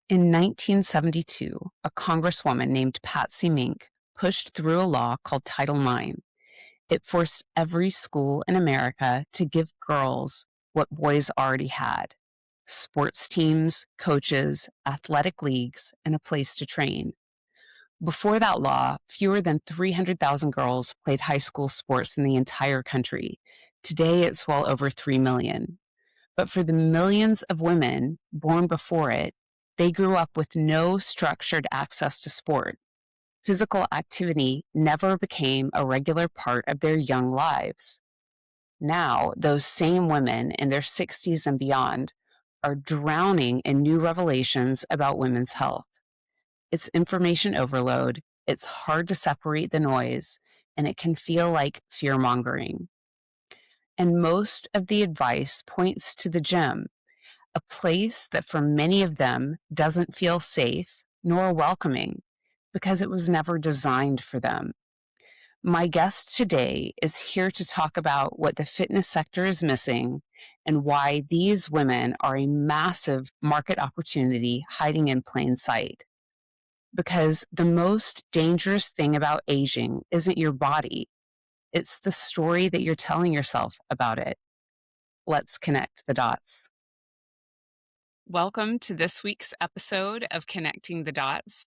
In 1972, a congresswoman named Patsy Mink pushed through a law called Title IX. It forced every school in America to give girls what boys already had: sports teams, coaches, athletic leagues, and a place to train. Before that law, fewer than 300,000 girls played high school sports in the entire country. Today, it's well over 3 million. But for the millions of women born before it, they grew up with no structured access to sport. Physical activity never became a regular part of their young lives. Now, those same women in their 60s and beyond are drowning in new revelations about women's health. It's information overload, it's hard to separate the noise, and it can feel like fear mongering. And most of the advice points to the gym, a place that for many of them doesn't feel safe nor welcoming because it was never designed for them. My guest today is here to talk about what the fitness sector is missing and why these women are a massive market opportunity hiding in plain sight. Because the most dangerous thing about aging isn't your body, it's the story that you're telling yourself about it. Let's connect the dots. Welcome to this week's episode of Connecting the Dots.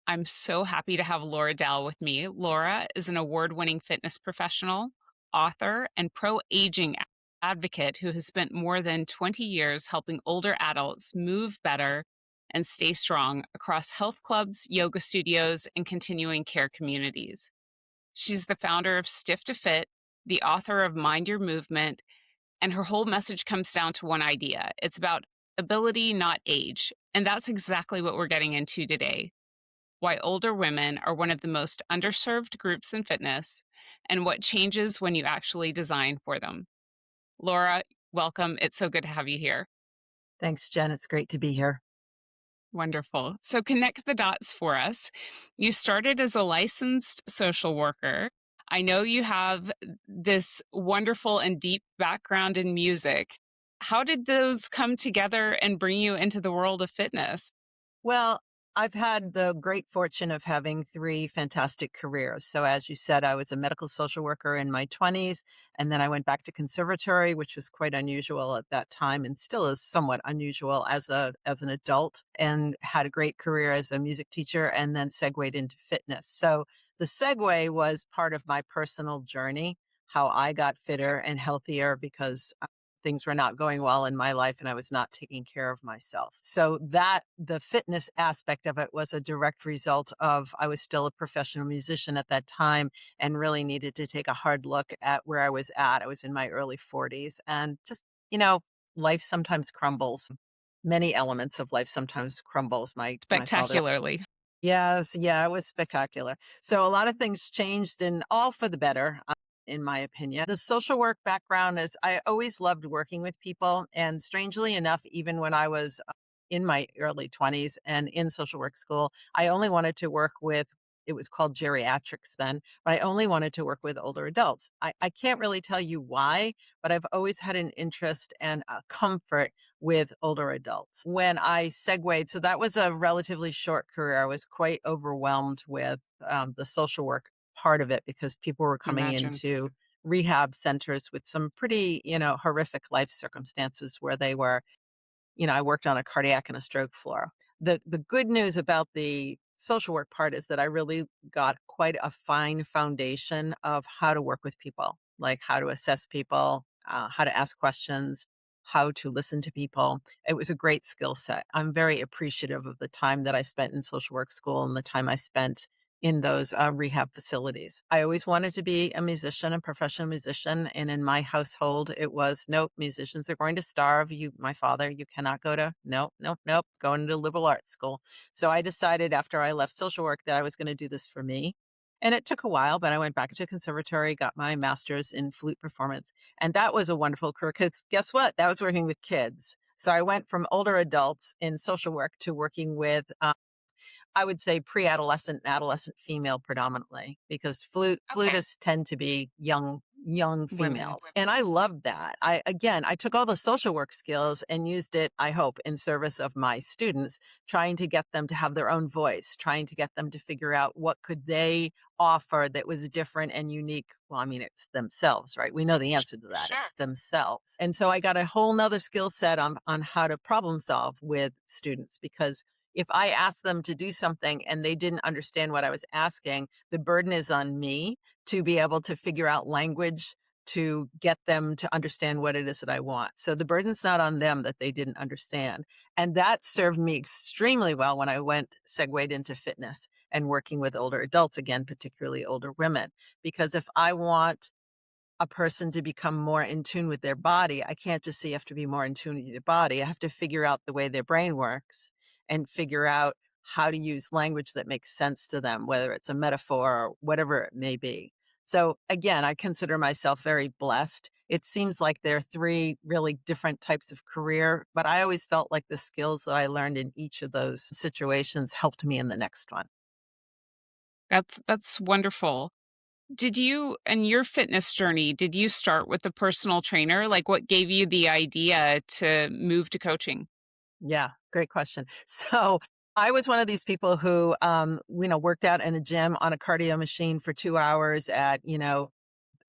I'm so happy to have Laura Dow with me. Laura is an award-winning fitness professional, author, and pro-aging advocate who has spent more than 20 years helping older adults move better and stay strong across health clubs, yoga studios, and continuing care communities. She's the founder of Stiff to Fit, the author of Mind Your Movement, and her whole message comes down to one idea. It's about ability, not age. And that's exactly what we're getting into today: why older women are one of the most underserved groups in fitness, and what changes when you actually design for them. Laura, welcome. It's so good to have you here. Thanks, Jen. It's great to be here. Wonderful. So, connect the dots for us. You started as a licensed social worker. I know you have this wonderful and deep background in music. How did those come together and bring you into the world of fitness? Well, I've had the great fortune of having three fantastic careers. So, as you said, I was a medical social worker in my 20s, and then I went back to conservatory, which was quite unusual at that time and still is somewhat unusual as an adult, and had a great career as a music teacher, and then segued into fitness. So, the segue was part of my personal journey, how I got fitter and healthier because things were not going well in my life and I was not taking care of myself. So that the fitness aspect of it was a direct result of I was still a professional musician at that time and really needed to take a hard look at where I was at. I was in my early 40s and just, life sometimes crumbles. Many elements of life sometimes crumbles. My father. Spectacularly. Yes, yeah, it was spectacular. So a lot of things changed and all for the better, in my opinion. The social work background is I always loved working with people. And strangely enough, even when I was in my early 20s and in social work school, I only wanted to work with, it was called geriatrics then, but I only wanted to work with older adults. I can't really tell you why, but I've always had an interest and a comfort with older adults. When I segued, so that was a relatively short career. I was quite overwhelmed with the social work part of it because people were coming Imagine. into rehab centers with some pretty, horrific life circumstances where they were, I worked on a cardiac and a stroke floor. The good news about the social work part is that I really got quite a fine foundation of how to work with people, like how to assess people, how to ask questions, how to listen to people. It was a great skill set. I'm very appreciative of the time that I spent in social work school and the time I spent in those rehab facilities. I always wanted to be a musician, a professional musician. And in my household, it was nope, musicians are going to starve. My father, you cannot go to, nope, nope, nope, going to liberal arts school. So I decided after I left social work that I was going to do this for me. And it took a while, but I went back to conservatory, got my master's in flute performance. And that was a wonderful career because guess what? That was working with kids. So I went from older adults in social work to working with I would say pre-adolescent and adolescent female predominantly because Okay. flutists tend to be young young Women. females. And I loved that. I took all the social work skills and used it, I hope, in service of my students, trying to get them to have their own voice, trying to get them to figure out what could they offer that was different and unique. Well, I mean, it's themselves, right? We know the answer to that. It's themselves. And so I got a whole nother skill set on how to problem solve with students, because if I asked them to do something and they didn't understand what I was asking, the burden is on me to be able to figure out language to get them to understand what it is that I want. So the burden's not on them that they didn't understand. And that served me extremely well when I segued into fitness and working with older adults, again, particularly older women. Because if I want a person to become more in tune with their body, I can't just say you have to be more in tune with your body. I have to figure out the way their brain works and figure out how to use language that makes sense to them, whether it's a metaphor or whatever it may be. So again, I consider myself very blessed. It seems like there are three really different types of career, but I always felt like the skills that I learned in each of those situations helped me in the next one. That's wonderful. Did you in your fitness journey, did you start with a personal trainer? Like, what gave you the idea to move to coaching? Yeah, great question. So I was one of these people who, worked out in a gym on a cardio machine for 2 hours at,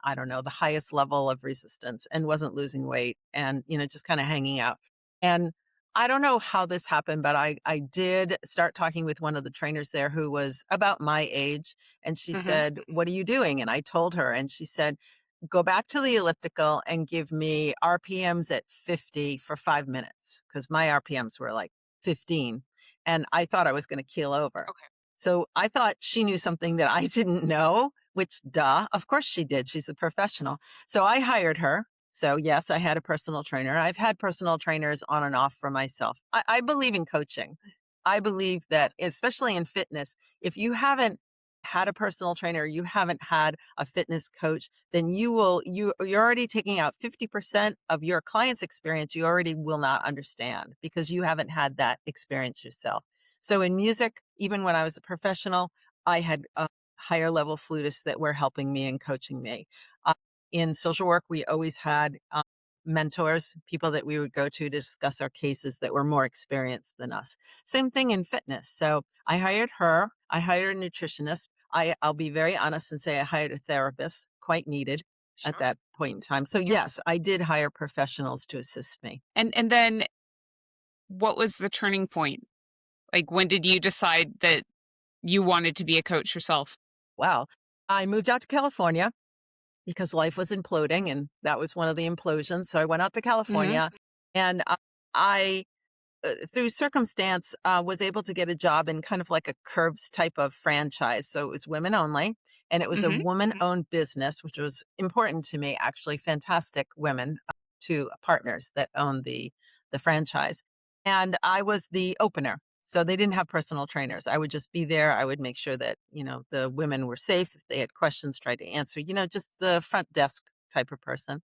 I don't know, the highest level of resistance, and wasn't losing weight and, just kind of hanging out. And I don't know how this happened, but I did start talking with one of the trainers there who was about my age. And she Mhm. said, "What are you doing?" And I told her, and she said, "Go back to the elliptical and give me RPMs at 50 for 5 minutes." Because my RPMs were like 15. And I thought I was going to keel over. Okay. So I thought she knew something that I didn't know, which, duh, of course she did. She's a professional. So I hired her. So, yes, I had a personal trainer. I've had personal trainers on and off for myself. I believe in coaching. I believe that, especially in fitness, if you haven't had a personal trainer, you haven't had a fitness coach, then you're already taking out 50% of your client's experience. You already will not understand because you haven't had that experience yourself. So in music, even when I was a professional, I had higher level flutists that were helping me and coaching me. Uh, in social work, we always had mentors, people that we would go to discuss our cases that were more experienced than us. Same thing in fitness. So I hired her. I hired a nutritionist. I'll be very honest and say I hired a therapist, quite needed at Sure. that point in time. So Yeah. yes, I did hire professionals to assist me. And then what was the turning point? Like, when did you decide that you wanted to be a coach yourself? Wow. I moved out to California because life was imploding, and that was one of the implosions. So I went out to Mhm. California, and I through circumstance, was able to get a job in kind of like a Curves type of franchise. So it was women only, and it was a Mhm. woman-owned business, which was important to me. Actually, fantastic women, two partners that owned the franchise, and I was the opener. So they didn't have personal trainers. I would just be there. I would make sure that the women were safe. If they had questions, try to answer. Just the front desk type of person.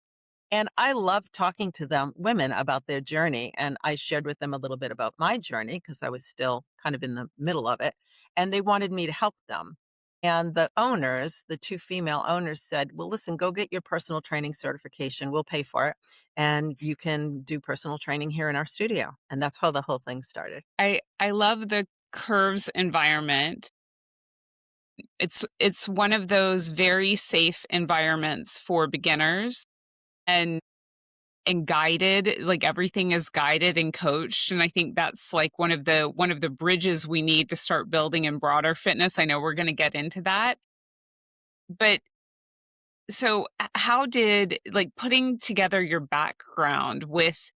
And I love talking to them, women, about their journey. And I shared with them a little bit about my journey because I was still kind of in the middle of it. And they wanted me to help them. And the owners, the two female owners, said, "Well, listen, go get your personal training certification. We'll pay for it. And you can do personal training here in our studio." And that's how the whole thing started. I love the curves environment. It's one of those very safe environments for beginners and guided, like, everything is guided and coached, and I think that's, like, one of the bridges we need to start building in broader fitness. I know we're gonna get into that, but so how did, like, putting together your background with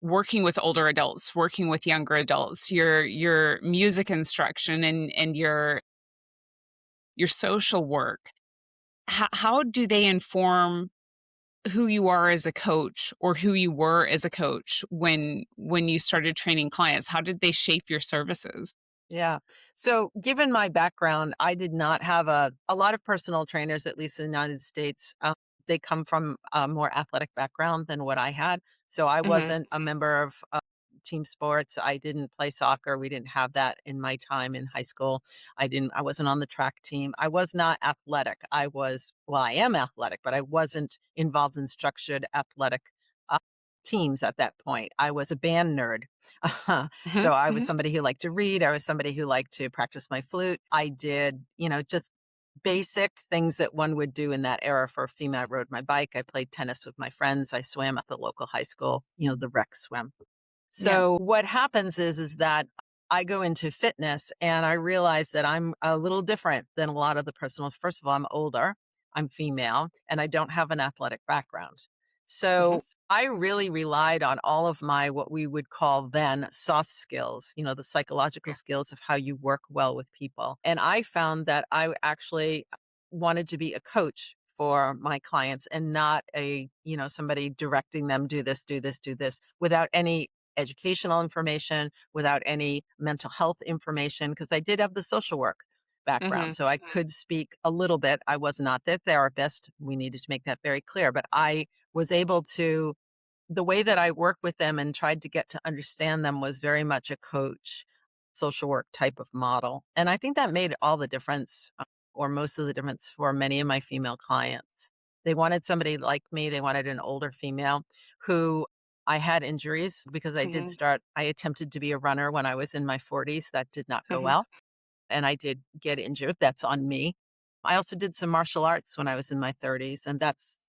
working with older adults, working with younger adults, your music instruction and your social work, how do they inform who you are as a coach or who you were as a coach when you started training clients? How did they shape your services? Yeah. So, given my background, I did not have a lot of personal trainers, at least in the United States. They come from a more athletic background than what I had. So, I Mhm. wasn't a member of team sports. I didn't play soccer. We didn't have that in my time in high school. I wasn't on the track team. I was not athletic. Well, I am athletic, but I wasn't involved in structured athletic uh, teams at that point. I was a band nerd. Mhm, So I was mhm, somebody who liked to read. I was somebody who liked to practice my flute. I did, just basic things that one would do in that era for a female. I rode my bike. I played tennis with my friends. I swam at the local high school, the rec swim. yeah, So what happens is that I go into fitness and I realize that I'm a little different than a lot of the personal. First of all, I'm older, I'm female, and I don't have an athletic background. mhm, So I really relied on all of my what we would call then soft skills, the psychological yeah, skills of how you work well with people. And I found that I actually wanted to be a coach for my clients and not somebody directing them do this, do this, do this without any educational information, without any mental health information, because I did have the social work background. mhm, So I could speak a little bit. I was not their therapist. We needed to make that very clear, but I was able to, the way that I worked with them and tried to get to understand them was very much a coach, social work type of model. And I think that made all the difference, or most of the difference for many of my female clients. They wanted somebody like me. They wanted an older female who I had injuries because mhm, I attempted to be a runner when I was in my 40s. That did not go mhm, well and I did get injured. That's on me. I also did some martial arts when I was in my 30s, and that's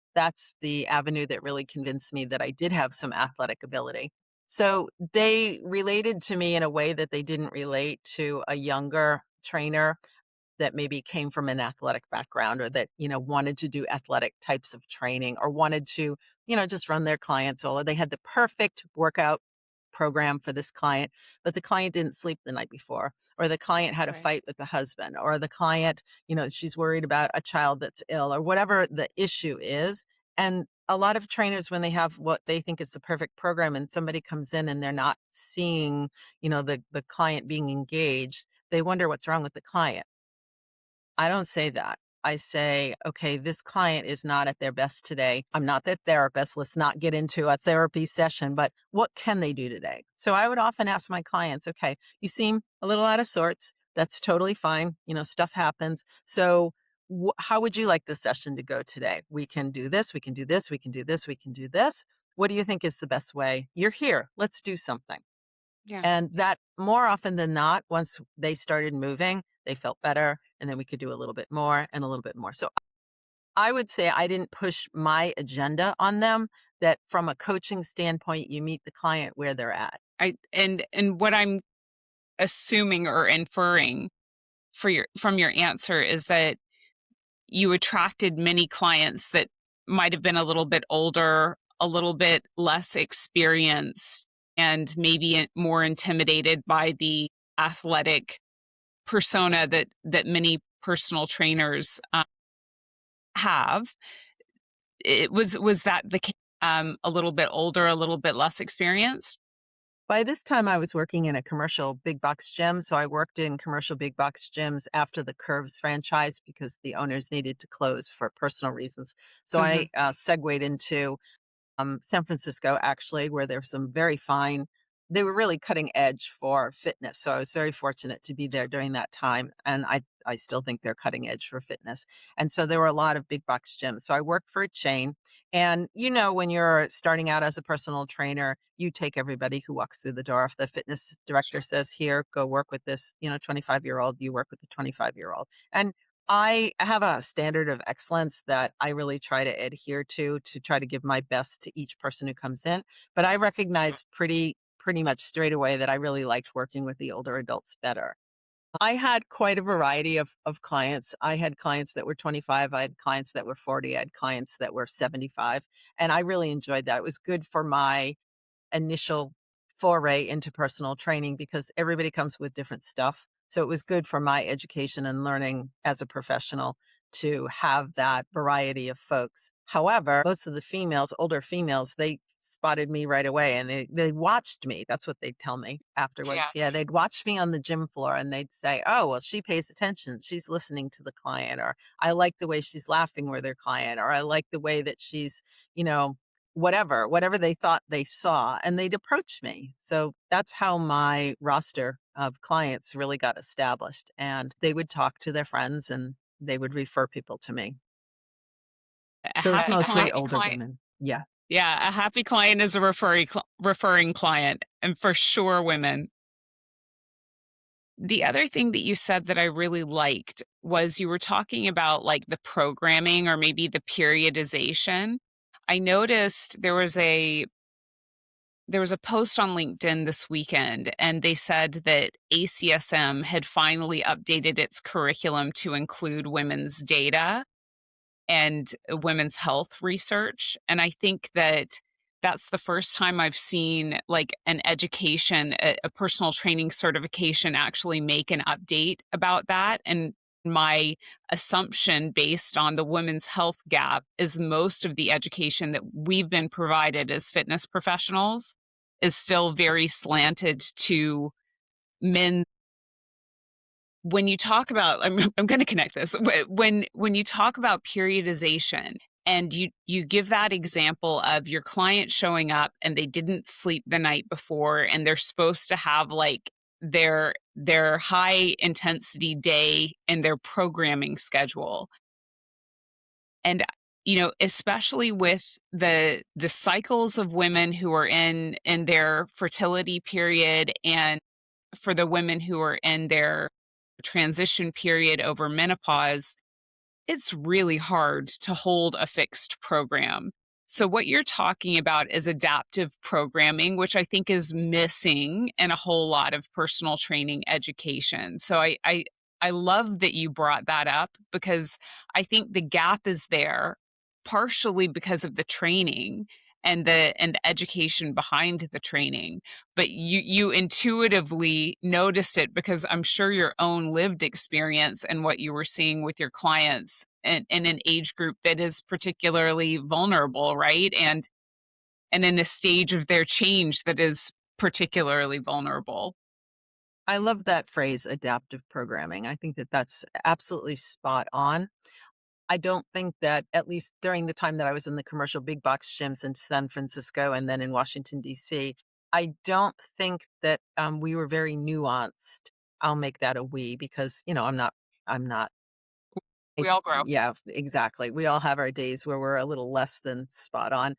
the avenue that really convinced me that I did have some athletic ability. So they related to me in a way that they didn't relate to a younger trainer that maybe came from an athletic background or that, wanted to do athletic types of training or wanted to, just run their clients or they had the perfect workout program for this client, but the client didn't sleep the night before, or the client had a right, fight with the husband, or the client, she's worried about a child that's ill or whatever the issue is. And a lot of trainers, when they have what they think is the perfect program and somebody comes in and they're not seeing, the client being engaged, they wonder what's wrong with the client. I don't say that. I say, okay, this client is not at their best today. I'm not their therapist. Let's not get into a therapy session, but what can they do today? So I would often ask my clients, okay, you seem a little out of sorts. That's totally fine. Stuff happens. So how would you like the session to go today? We can do this. We can do this. We can do this. We can do this. What do you think is the best way? You're here. Let's do something. yeah. And that more often than not, once they started moving, they felt better. And then we could do a little bit more and a little bit more. So I would say I didn't push my agenda on them, that from a coaching standpoint, you meet the client where they're at. And what I'm assuming or inferring from your answer is that you attracted many clients that might have been a little bit older, a little bit less experienced, and maybe more intimidated by the athletic persona that many personal trainers have. Was that the case? A little bit older, a little bit less experienced? By this time, I was working in a commercial big box gym. So I worked in commercial big box gyms after the Curves franchise because the owners needed to close for personal reasons. So I Mhm. segued into San Francisco, actually, where there's some very fine. They were really cutting edge for fitness. So I was very fortunate to be there during that time. And I still think they're cutting edge for fitness. And so there were a lot of big box gyms. So I worked for a chain. And when you're starting out as a personal trainer, you take everybody who walks through the door. If the fitness director Sure. says, here, go work with this, 25-year-old, you work with the 25-year-old. And I have a standard of excellence that I really try to adhere to try to give my best to each person who comes in. But I recognize pretty much straight away that I really liked working with the older adults better. I had quite a variety of clients. I had clients that were 25, I had clients that were 40, I had clients that were 75, and I really enjoyed that. It was good for my initial foray into personal training because everybody comes with different stuff. So it was good for my education and learning as a professional to have that variety of folks. However, most of the females, older females, they spotted me right away and they watched me. That's what they'd tell me Yeah. afterwards. Yeah, they'd watch me on the gym floor and they'd say, "Oh, well, she pays attention. She's listening to the client," or "I like the way she's laughing with her client," or "I like the way that she's, you know, whatever they thought they saw, and they'd approach me. So that's how my roster of clients really got established. And they would talk to their friends and they would refer people to me. A So it's happy mostly client. older women. Yeah. Yeah, a happy client is a referring client, and for sure women. The other thing that you said that I really liked was you were talking about, like, the programming or maybe the periodization. I noticed there was a post on LinkedIn this weekend, and they said that ACSM had finally updated its curriculum to include women's data and women's health research. And I think that that's the first time I've seen like an education, a personal training certification actually make an update about that. And my assumption based on the women's health gap is most of the education that we've been provided as fitness professionals is still very slanted to men. When you talk about, I'm going to connect this. When you talk about periodization and you give that example of your client showing up and they didn't sleep the night before and they're supposed to have like their high intensity day in their programming schedule. And especially with the cycles of women who are in their fertility period, and for the women who are in their transition period over menopause, it's really hard to hold a fixed program. So, what you're talking about is adaptive programming, which I think is missing in a whole lot of personal training education. So, I love that you brought that up because I think the gap is there partially because of the training and the education behind the training, but you intuitively noticed it because I'm sure your own lived experience and what you were seeing with your clients in an age group that is particularly vulnerable, right? And in a stage of their change that is particularly vulnerable. I love that phrase, adaptive programming. I think that that's absolutely spot on. I don't think that, at least during the time that I was in the commercial big box gyms in San Francisco and then in Washington, D.C., I don't think that we were very nuanced. I'll make that a we because, I'm not. We all grow. Yeah, exactly. We all have our days where we're a little less than spot on.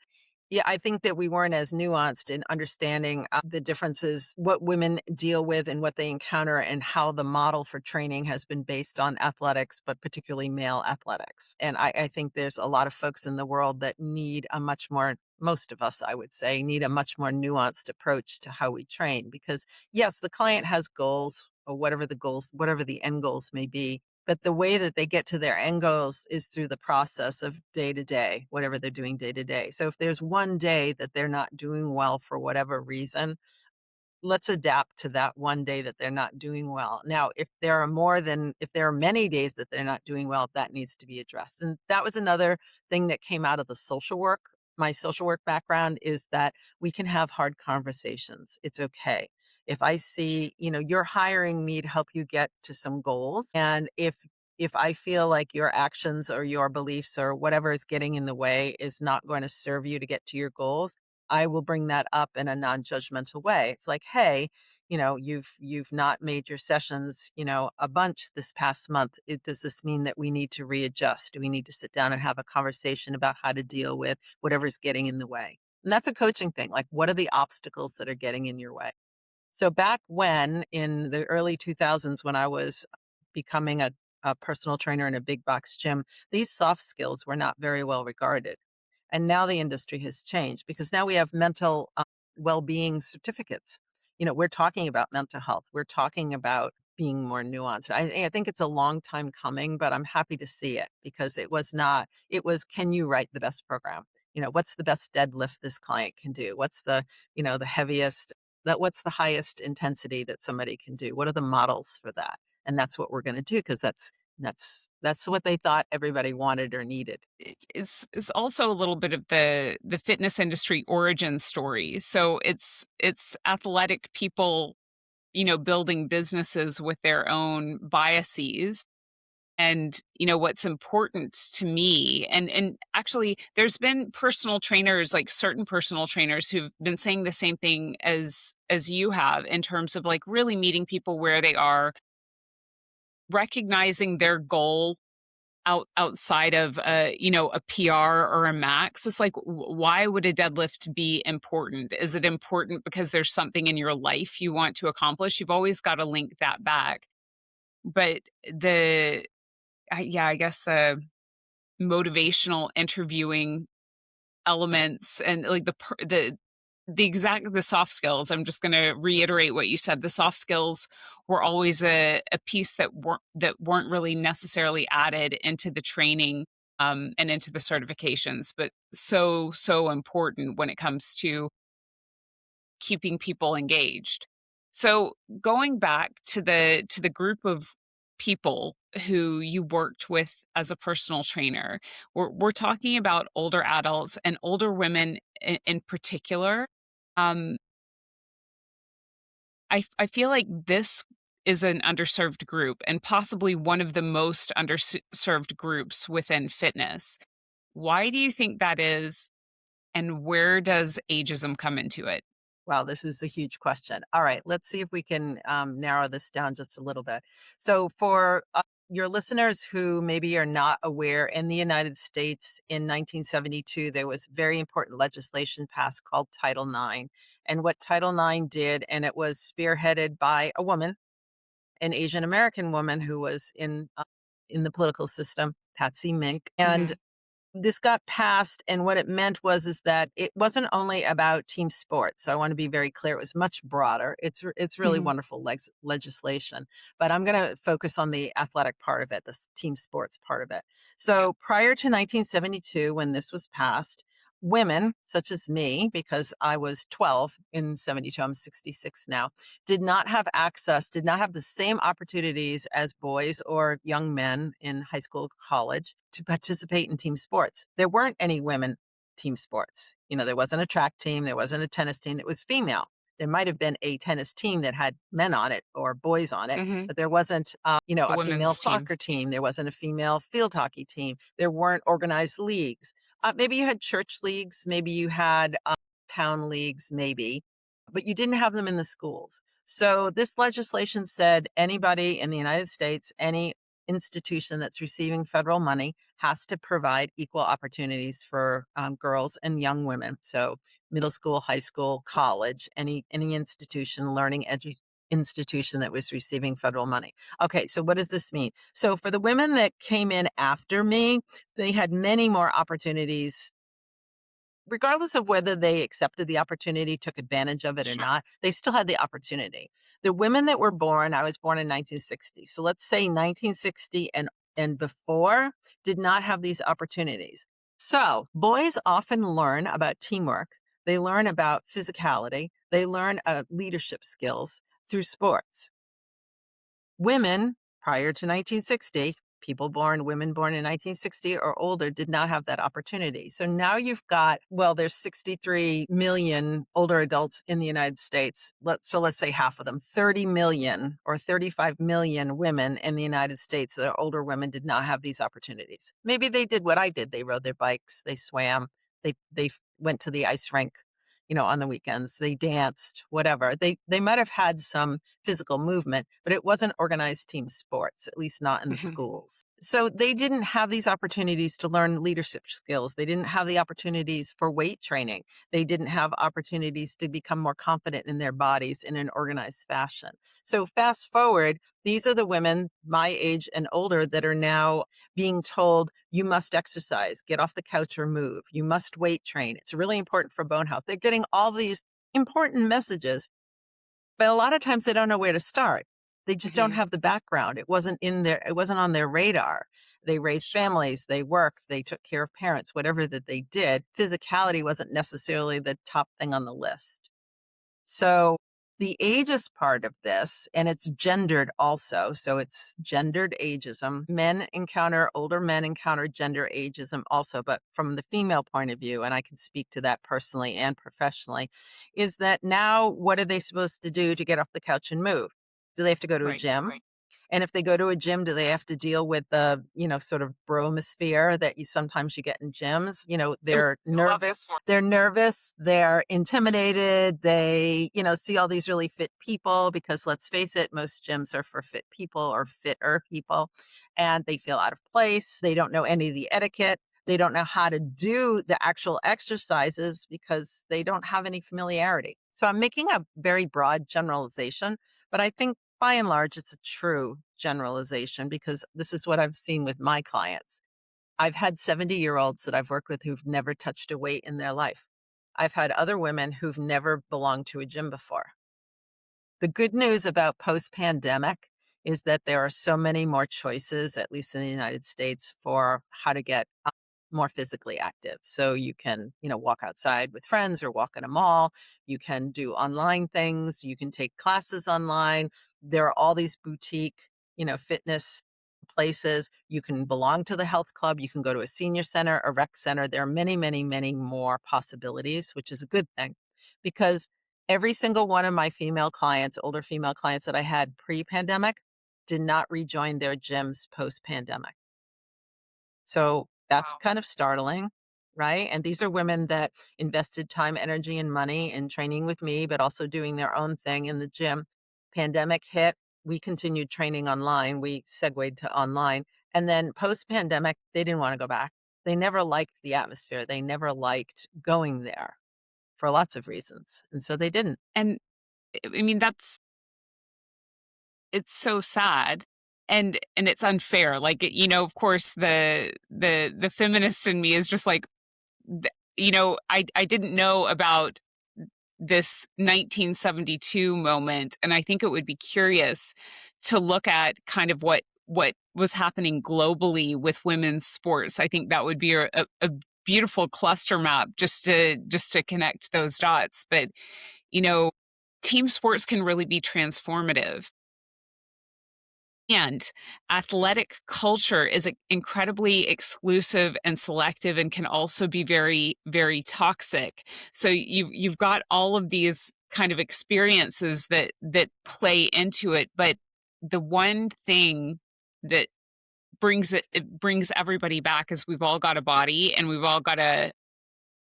Yeah, I think that we weren't as nuanced in understanding the differences, what women deal with and what they encounter, and how the model for training has been based on athletics, but particularly male athletics. And I think there's a lot of folks in the world that need a much more, most of us, I would say, need a much more nuanced approach to how we train. Because, yes, the client has goals, or whatever the end goals may be, but the way that they get to their end goals is through the process of day to day, whatever they're doing day to day. So if there's one day that they're not doing well for whatever reason, let's adapt to that one day that they're not doing well. Now, if there are many days that they're not doing well, that needs to be addressed. And that was another thing that came out of the social work. My social work background is that we can have hard conversations. It's okay. If I see, you're hiring me to help you get to some goals, and if I feel like your actions or your beliefs or whatever is getting in the way is not going to serve you to get to your goals, I will bring that up in a non-judgmental way. It's like, "Hey, you've not made your sessions, a bunch this past month. Does this mean that we need to readjust? Do we need to sit down and have a conversation about how to deal with whatever's getting in the way?" And that's a coaching thing. Like, what are the obstacles that are getting in your way? So back when, in the early 2000s, when I was becoming a personal trainer in a big box gym, these soft skills were not very well regarded. And now the industry has changed because now we have mental well-being certificates. We're talking about mental health. We're talking about being more nuanced. I think it's a long time coming, but I'm happy to see it because it was not, it was, can you write the best program? What's the best deadlift this client can do? What's the heaviest, what's the highest intensity that somebody can do? What are the models for that? And that's what we're going to do because that's what they thought everybody wanted or needed. It's also a little bit of the fitness industry origin story. So it's athletic people, building businesses with their own biases. And, what's important to me, and actually there's been personal trainers, like certain personal trainers who've been saying the same thing as you have in terms of like really meeting people where they are, recognizing their goal outside of a PR or a max. It's like why would a deadlift be important? Is it important because there's something in your life you want to accomplish? You've always got to link that back. But I guess the motivational interviewing elements and like the soft skills. I'm just going to reiterate what you said. The soft skills were always a piece that weren't really necessarily added into the training, and into the certifications, but so important when it comes to keeping people engaged. So going back to the group of people who you worked with as a personal trainer, we're talking about older adults and older women in particular. Um, I feel like this is an underserved group and possibly one of the most underserved groups within fitness. Why do you think that is, and where does ageism come into it? Wow, this is a huge question. All right, let's see if we can narrow this down just a little bit. So, for your listeners who maybe are not aware, in the United States in 1972, there was very important legislation passed called Title IX. And what Title IX did, and it was spearheaded by a woman, an Asian American woman who was in the political system, Patsy Mink. And Hmm. this got passed, and what it meant was is that it wasn't only about team sports. So I want to be very clear; it was much broader. It's really Hmm. wonderful legislation, but I'm going to focus on the athletic part of it, the team sports part of it. Yeah. So prior to 1972, when this was passed, women such as me, because I was 12 in 72, I'm 66 now, did not have access, did not have the same opportunities as boys or young men in high school, college to participate in team sports. There weren't any women team sports. There wasn't a track team, there wasn't a tennis team, it was female. There might have been a tennis team that had men on it or boys on it, Hmm. but there wasn't, A a female women's team. soccer team. There wasn't a female field hockey team. There weren't organized leagues. Maybe you had church leagues, maybe you had town leagues, maybe, but you didn't have them in the schools. So this legislation said anybody in the United States, any institution that's receiving federal money has to provide equal opportunities for girls and young women. So middle school, high school, college, any institution, institution that was receiving federal money. Okay, so what does this mean? So for the women that came in after me, they had many more opportunities regardless of whether they accepted the opportunity, took advantage of it or not, they still had the opportunity. The women that were born, I was born in 1960. So let's say 1960 and before did not have these opportunities. So boys often learn about teamwork. They learn about physicality. They learn leadership skills through sports. Women prior to 1960, women born in 1960 or older did not have that opportunity. So now you've got, well, there's 63 million older adults in the United States. Let's say half of them, 30 million or 35 million women in the United States that are older women did not have these opportunities. Maybe they did what I did. They rode their bikes, they swam, they went to the ice rink, on the weekends, they danced, whatever. They might have had some physical movement, but it wasn't organized team sports, at least not in the Hmm. schools. So they didn't have these opportunities to learn leadership skills. They didn't have the opportunities for weight training. They didn't have opportunities to become more confident in their bodies in an organized fashion. So fast forward, these are the women my age and older that are now being told, you must exercise, get off the couch or move. You must weight train. It's really important for bone health. They're getting all these important messages, but a lot of times they don't know where to start. They just don't Hmm. have the background. It wasn't on their radar. They raised Sure. families, they worked, they took care of parents, whatever that they did. Physicality wasn't necessarily the top thing on the list. So the ageist part of this, and it's gendered also. So it's gendered ageism. Older men encounter gender ageism also, but from the female point of view, and I can speak to that personally and professionally, is that now what are they supposed to do to get off the couch and move? Do they have to go to a Right. gym? Right. And if they go to a gym, do they have to deal with the, sort of bromosphere that you get in gyms? They're nervous. They're nervous. They're intimidated. They, see all these really fit people because let's face it, most gyms are for fit people or fitter people, and they feel out of place. They don't know any of the etiquette. They don't know how to do the actual exercises because they don't have any familiarity. So I'm making a very broad generalization, but I think by and large, it's a true generalization because this is what I've seen with my clients. I've had 70-year-olds that I've worked with who've never touched a weight in their life. I've had other women who've never belonged to a gym before. The good news about post-pandemic is that there are so many more choices, at least in the United States, for how to get more physically active. So you can, walk outside with friends or walk in a mall. You can do online things. You can take classes online. There are all these boutique, fitness places. You can belong to the health club. You can go to a senior center, a rec center. There are many, many, many more possibilities, which is a good thing because every single one of my female clients, older female clients that I had pre-pandemic, did not rejoin their gyms post-pandemic. So that's Wow. kind of startling, right? And these are women that invested time, energy, and money in training with me, but also doing their own thing in the gym. Pandemic hit. We continued training online. We segued to online. And then post pandemic, they didn't want to go back. They never liked the atmosphere. They never liked going there for lots of reasons. And so they didn't. And I mean, it's so sad and it's unfair. Like, of course, the feminist in me is just like, I didn't know about this 1972 moment, and I think it would be curious to look at kind of what was happening globally with women's sports. I think that would be a beautiful cluster map just to connect those dots. But you know, team sports can really be transformative. And athletic culture is incredibly exclusive and selective and can also be very, very toxic. So you've got all of these kind of experiences that play into it. But the one thing that it brings everybody back is we've all got a body and we've all got to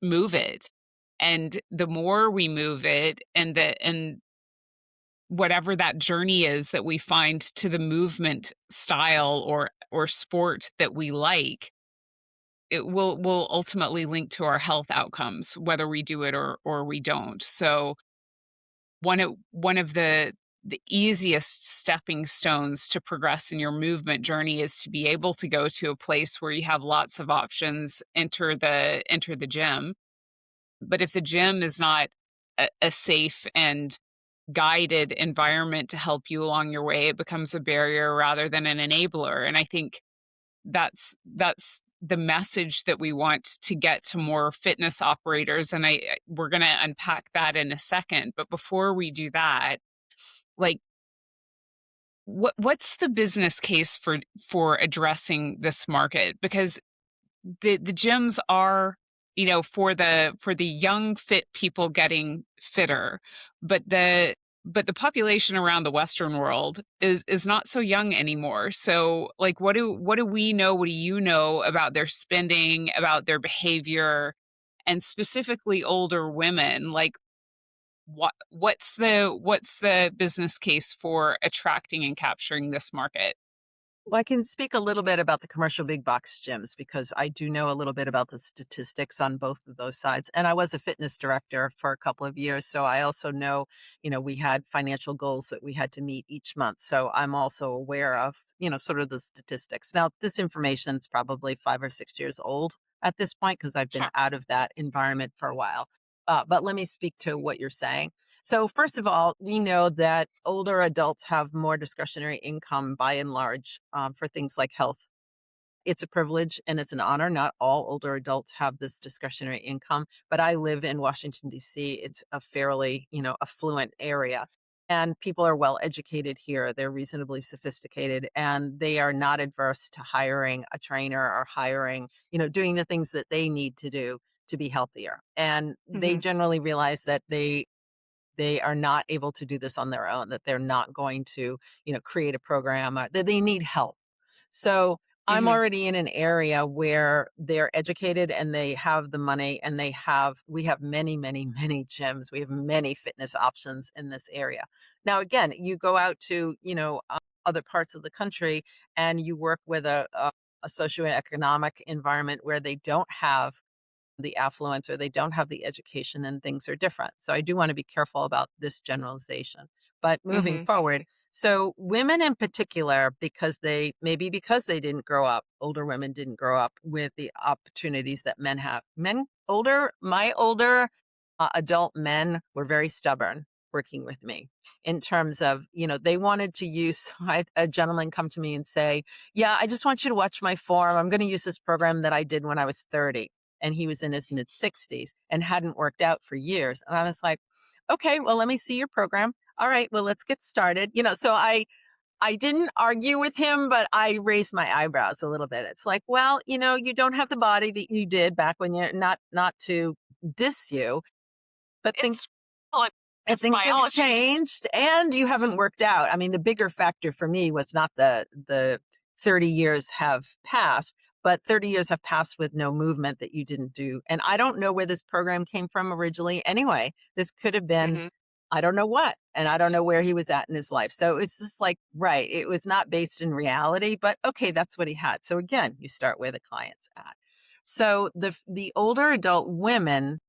move it. And the more we move it and whatever that journey is that we find to the movement style or sport that we like, it will ultimately link to our health outcomes whether we do it or we don't. So one of the easiest stepping stones to progress in your movement journey is to be able to go to a place where you have lots of options. Enter the gym. But if the gym is not a safe and guided environment to help you along your way, it becomes a barrier rather than an enabler. And I think that's the message that we want to get to more fitness operators. And we're going to unpack that in a second. But before we do that, like what's the business case for addressing this market? Because the gyms are, for the young fit people getting fitter, but the population around the Western world is not so young anymore. So like what do we know, what do you know about their spending, about their behavior, and specifically older women? Like what's the business case for attracting and capturing this market? Well, I can speak a little bit about the commercial big box gyms because I do know a little bit about the statistics on both of those sides. And I was a fitness director for a couple of years. So I also know, we had financial goals that we had to meet each month. So I'm also aware of, sort of the statistics. Now, this information is probably 5 or 6 years old at this point because I've been Sure. out of that environment for a while. But let me speak to what you're saying. So, first of all, we know that older adults have more discretionary income by and large for things like health. It's a privilege and it's an honor. Not all older adults have this discretionary income, but I live in Washington, D.C. It's a fairly, affluent area. And people are well educated here. They're reasonably sophisticated and they are not adverse to hiring a trainer or hiring, doing the things that they need to do to be healthier. And they Hmm. generally realize that they are not able to do this on their own, that they're not going to, create a program, that they need help. So I'm Mhm. already in an area where they're educated and they have the money, and we have many, many, many gyms. We have many fitness options in this area. Now, again, you go out to, other parts of the country, and you work with a socioeconomic environment where they don't have the affluence or they don't have the education, and things are different. So I do want to be careful about this generalization. But moving Mhm. forward, so women in particular, because they didn't grow up, older women didn't grow up with the opportunities that men have. My older adult men were very stubborn working with me in terms of, they wanted to use, a gentleman come to me and say, yeah, I just want you to watch my form. I'm going to use this program that I did when I was 30. And he was in his mid 60s and hadn't worked out for years. And I was like, okay, well, let me see your program. All right, well, let's get started. So I didn't argue with him, but I raised my eyebrows a little bit. It's like, well, you don't have the body that you did back when you're not to diss you, but It's well, and it's things have biology. changed and you haven't worked out. I mean, the bigger factor for me was not the 30 years have passed, but 30 years have passed with no movement that you didn't do. And I don't know where this program came from originally. Anyway, this could have been, Mhm. I don't know what, and I don't know where he was at in his life. So it's just like, right, it was not based in reality, but okay, that's what he had. So again, you start where the client's at. So the older adult women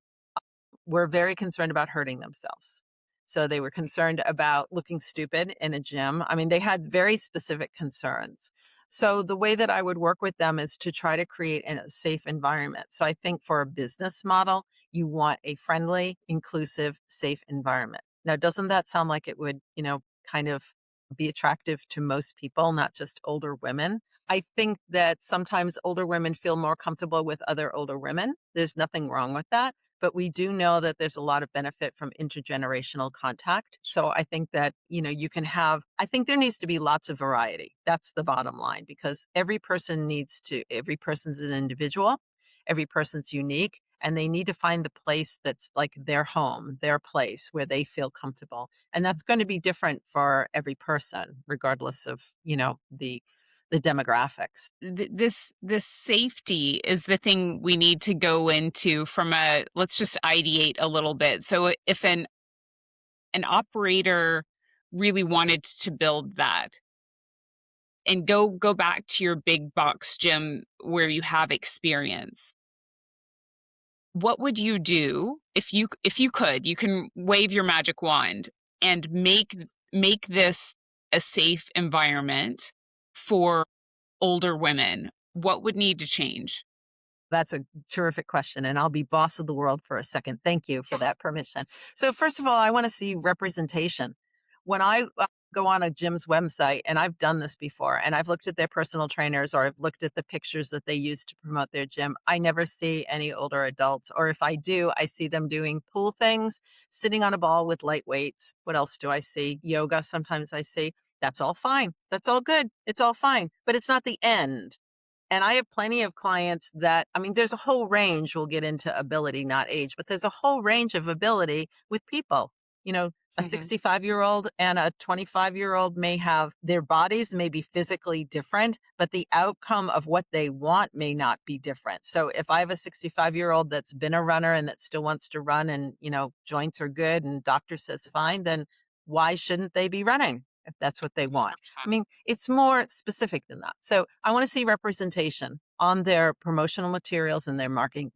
were very concerned about hurting themselves. So they were concerned about looking stupid in a gym. I mean, they had very specific concerns. So the way that I would work with them is to try to create a safe environment. So I think for a business model, you want a friendly, inclusive, safe environment. Now, doesn't that sound like it would, kind of be attractive to most people, not just older women? I think that sometimes older women feel more comfortable with other older women. There's nothing wrong with that, but we do know that there's a lot of benefit from intergenerational contact. So I think that, I think there needs to be lots of variety. That's the bottom line, because every person's an individual, every person's unique, and they need to find the place that's like their home, their place where they feel comfortable. And that's going to be different for every person, regardless of, the demographics. This safety is the thing we need to go into from a let's just ideate a little bit. So if an operator really wanted to build that and go back to your big box gym where you have experience, what would you do if you could? You can wave your magic wand and make this a safe environment for older women. What would need to change? That's a terrific question, and I'll be boss of the world for a second. Thank you for that permission. So, first of all, I want to see representation. When I go on a gym's website, and I've done this before, and I've looked at their personal trainers or I've looked at the pictures that they use to promote their gym, I never see any older adults. Or if I do, I see them doing pool things, sitting on a ball with light weights. What else do I see? Yoga, sometimes I see. That's all fine. That's all good. It's all fine. But it's not the end. And I have plenty of clients that, I mean, there's a whole range. We'll get into ability, not age, but there's a whole range of ability with people. A Mhm. 65-year-old and a 25-year-old may have their bodies may be physically different, but the outcome of what they want may not be different. So if I have a 65-year-old that's been a runner and that still wants to run and, joints are good and doctor says fine, then why shouldn't they be running if that's what they want? I 100%. mean, it's more specific than that. So I want to see representation on their promotional materials and their marketing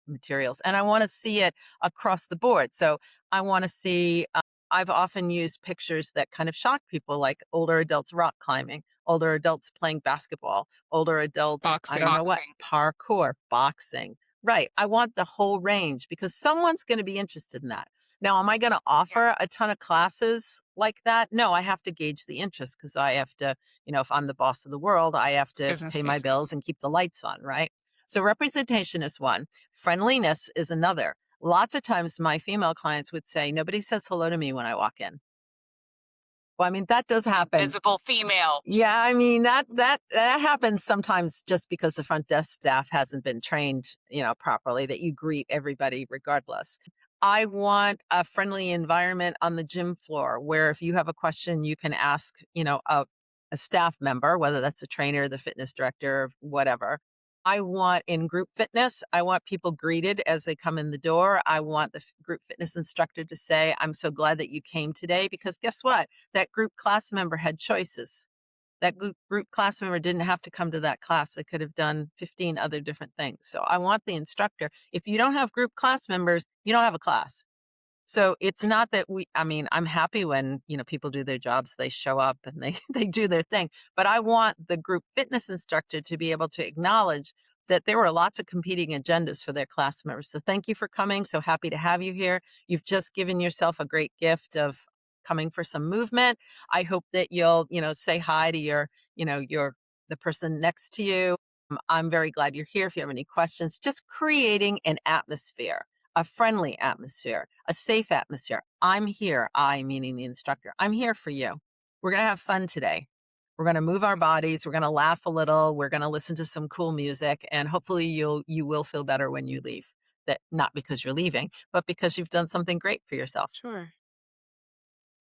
materials. And I want to see it across the board. So I want to see, I've often used pictures that kind of shock people, like older adults rock climbing, older adults playing basketball, older adults, I don't Boxing. know what, parkour, boxing. Right. I want the whole range because someone's going to be interested in that. Now, am I going to offer a ton of classes like that? No, I have to gauge the interest because I have to, if I'm the boss of the world, I have to Business pay my case. bills and keep the lights on, right? So representation is one. Friendliness is another. Lots of times my female clients would say, nobody says hello to me when I walk in. Well, I mean, that does happen. Invisible female. Yeah, I mean that happens sometimes just because the front desk staff hasn't been trained, properly that you greet everybody regardless. I want a friendly environment on the gym floor where if you have a question, you can ask, a staff member, whether that's a trainer, the fitness director, whatever. I want in group fitness, I want people greeted as they come in the door. I want the group fitness instructor to say, I'm so glad that you came today because guess what? That group class member had choices. That group class member didn't have to come to that class. They could have done 15 other different things. So I want the instructor. If you don't have group class members, you don't have a class. So it's not that I'm happy when, people do their jobs, they show up and they they do their thing, but I want the group fitness instructor to be able to acknowledge that there were lots of competing agendas for their class members. So thank you for coming. So happy to have you here. You've just given yourself a great gift of coming for some movement. I hope that you'll, say hi to your the person next to you. I'm very glad you're here. If you have any questions, just creating an atmosphere, a friendly atmosphere, a safe atmosphere. I'm here. I, meaning the instructor, I'm here for you. We're going to have fun today. We're going to move our bodies. We're going to laugh a little. We're going to listen to some cool music. And hopefully you will feel better when you leave. That not because you're leaving, but because you've done something great for yourself. Sure.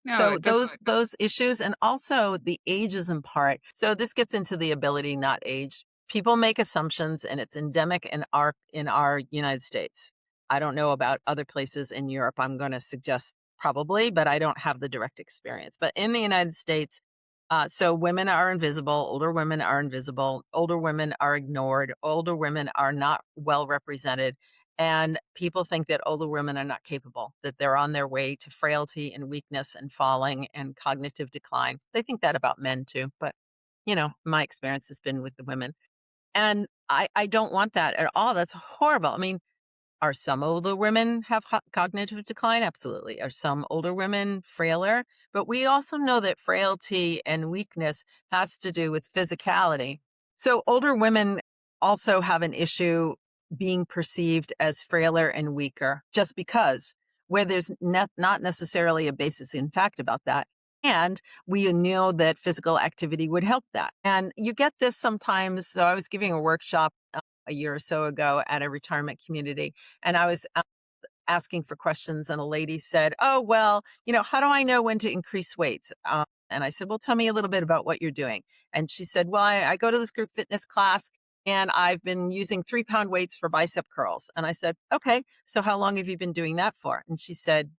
No, So that's those issues and also the ageism part. So this gets into the ability not age. People make assumptions and it's endemic in our United States. I don't know about other places in Europe. I'm going to suggest probably, but I don't have the direct experience. But in the United States, so women are invisible, older women are invisible, older women are ignored, older women are not well represented. And people think that older women are not capable, that they're on their way to frailty and weakness and falling and cognitive decline. They think that about men too. But, my experience has been with the women. And I don't want that at all. That's horrible. I mean, are some older women have cognitive decline? Absolutely. Are some older women frailer? But we also know that frailty and weakness has to do with physicality. So older women also have an issue being perceived as frailer and weaker just because where there's not necessarily a basis in fact about that. And we know that physical activity would help that. And you get this sometimes. So I was giving a workshop a year or so ago at a retirement community. And I was asking for questions, and a lady said, "Oh, well, how do I know when to increase weights?" And I said, "Well, tell me a little bit about what you're doing." And she said, "Well, I go to this group fitness class, and I've been using 3-pound weights for bicep curls." And I said, "Okay, so how long have you been doing that for?" And she said,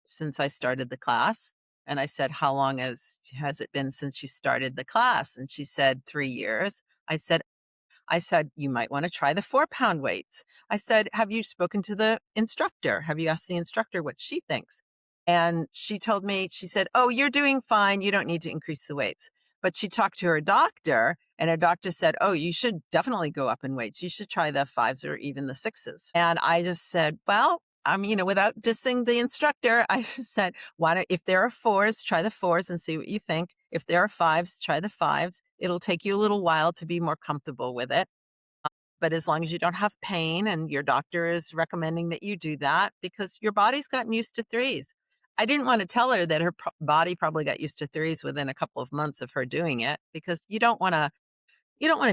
"Since I started the class." And I said, "How long has it been since you started the class?" And she said, "3 years." I said, you might want to try the 4-pound weights. I said, have you spoken to the instructor? Have you asked the instructor what she thinks? And she told me, she said, oh, you're doing fine. You don't need to increase the weights. But she talked to her doctor, and her doctor said, oh, you should definitely go up in weights. You should try the 5s or even the 6s. And I just said, well, without dissing the instructor, I just said, why don't, if there are 4s, try the 4s and see what you think. If there are 5s, try the 5s. It'll take you a little while to be more comfortable with it. But as long as you don't have pain and your doctor is recommending that you do that because your body's gotten used to 3s. I didn't want to tell her that her body probably got used to 3s within a couple of months of her doing it because you don't want to